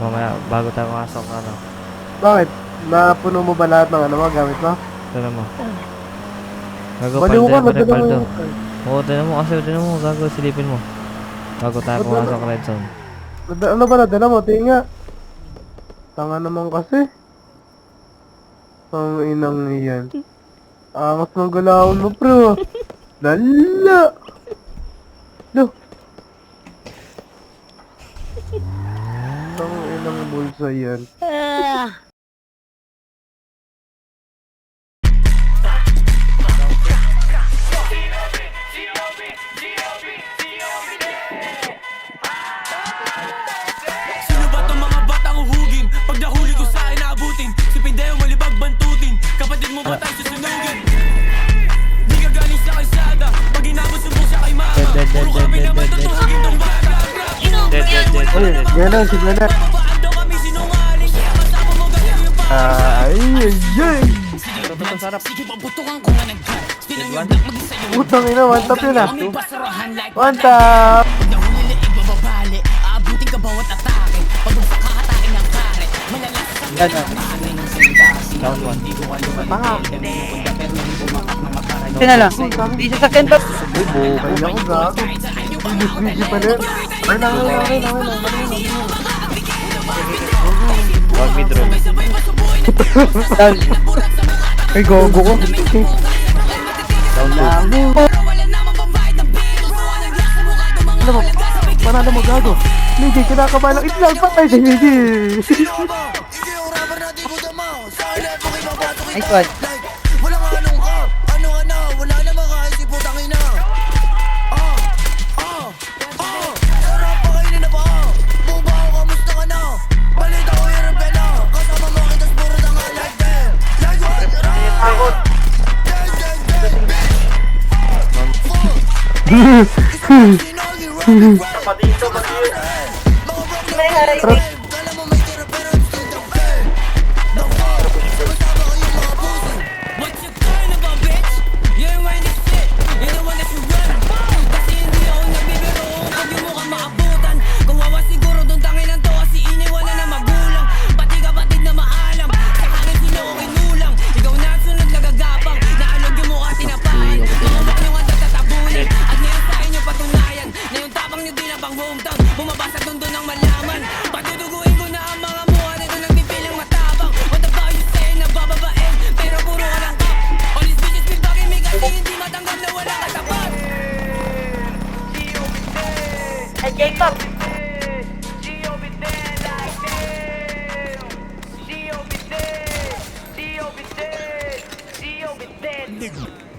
Mamaya, bago tayo makasok, ano. Bakit? Napuno mo ba lahat ng ano mo, gamit mo? Tignan mo. Gago, Baliw ka, paldo, nadala mo paldo. yung... Oo, tignan mo kasi, tignan mo, gago, silipin mo. Bago tayo Nadala- pumasok red zone. Ano ba nadala mo? Tingin nga. Tanga naman kasi. Ang inang iyan. Angas ng galawin mo, bro. Lala! Lo! Ang inang bulsa yan. Sino ba tong mga batang uhugin? Pag nahuli ko sa akin naabutin. Si Pindeo malibag bantutin. Kapatid mo ba tayo susunugin? Di ka galing sa kalsada. Pag inabot sumbong siya kay mama. Puro kami naman tutuhugin tong bata. Gano'n, si Gano'n. Papaando kami sinungaling. Kaya kasama mo galing yung pa. Ay, ay, ay! Sige pabutukan ko nga nagkat. Pinanyagdak mag-isa yung Putang ina, one tap yun ah. kami basurahan like One tap! pag nahuli na ibababali. Aabutin ka bawat atake. Pag bumsa kakatain ng kare. Malalas sa pinagmahali ng salita. Down one. Sinala. Isa sa kento. Uy, bukay ako, gago. Busy pa rin. Ay, lang. Wag mid-room. Down. Ay, gogo ko. Down two. Ano mo? Manalo mo, gago. Hindi, kinakabahan lang. Itlang patay si Miggy. Nice one. Wala nga anong ano ka na, wala na makaisip putang ina. Sarap pa kainin na ba? Bubaw, kamusta ka na? Balita ko yung pena. Kasama mo akin, tas puro na nga like them. Like what? Gang, sinagi, kala mo may tira pero instinct ang fame. Ng fuck, kasama ko yung mga pussy. What you kind of a bitch? You ain't wearing this shit. You're the one that you run. Kasi hindi ako nabibiro pag yung mukha maabutan. Kawawa siguro dun tanginan to kasi iniwala na magulang. Pati kapatid na maalam. Sa kanan sino ko kinulang. Ikaw na sunod nagagapang. Naalog yung mukha tinapahan. Mawawak nyo ang tatatabunan. At ngayon sa inyo patunayan. Na yung tapang nyo di na pang hometown. Bumabasa dun dun ang malaman. Patutuguin ko na ang mga mukha nito nagpipilang matabang. What the fuck you say na bababain? Pero puro ka lang kap. All these bitches big bagay may kasi hindi matanggap na wala katapat. J-pop. Nigga.